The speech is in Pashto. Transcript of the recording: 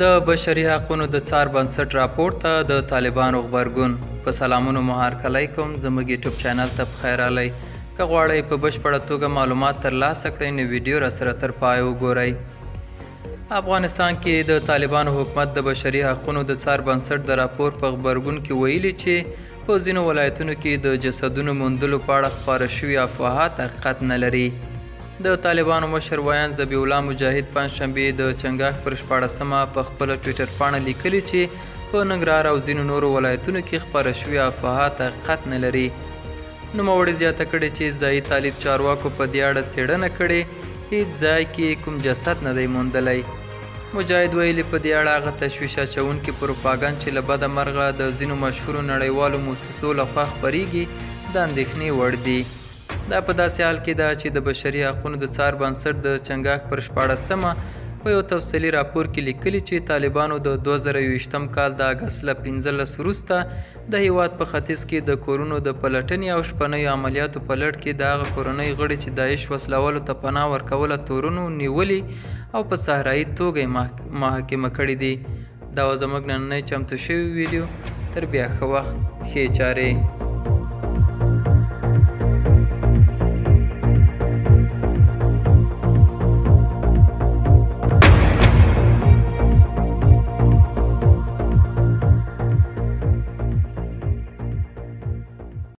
د بشري حقونو د څار بنسټ راپور ته د طالبانو غبرګون. په سلامونو مهارکلی کوم، زموږ یوټیوب چینل ته پخیر راغلی. که غواړئ په بشپړه توګه معلومات ترلاسه کړئ نو ویډیو راسره تر پایه وګورئ. افغانستان کې د طالبانو حکومت د بشري حقونو د څار بنسټ د راپور په غبرګون کې ویلي چې په ځینو ولایتونو کې د جسدونو موندلو په اړه خپاره شوي افواهات حقیقت نه لري. د طالبانو مشر ویان ذبیح الله مجاهد پنجشنبې د چنګاښ پر 14مه په خپله ټویټر پاڼه لیکلي چې په ننګرهار او ځینو نورو ولایتونو کې خپاره شوي افواهات حقیقت نه لري. نوموړي زیاته کړې چې ځایي طالب چارواکو په دې اړه څېړنه کړې، هیڅ ځای کې کوم جسد نه دی موندلی. مجاهد ویلي په دې اړه هغه تشویش اچوونکي پروپاګند چې له بده مرغه د ځینو مشهورو نړیوالو موسسو لخوا خپریږي د اندېښنې وړ دي. دا په داسې حال کې ده چې د بشري حقونو د څار بنسټ د چنګاښ پر 14مه په یو تفصیلي راپور کې لیکلي چې طالبانو د 2021م کال د اګست له 15 وروسته د هیواد په ختیځ کې د کورونو د پلټنې او شپنیو عملیاتو په لړ کې د هغه کورنۍ غړي چې داعش وسلوالو ته پناه ورکوله تورونو نیولي او په صحرایي توګه یې محاکمه کړي دي. دا و زموږ نننی چمتو شوی ویډیو. تر بیا ښه وخت، ښې چارې.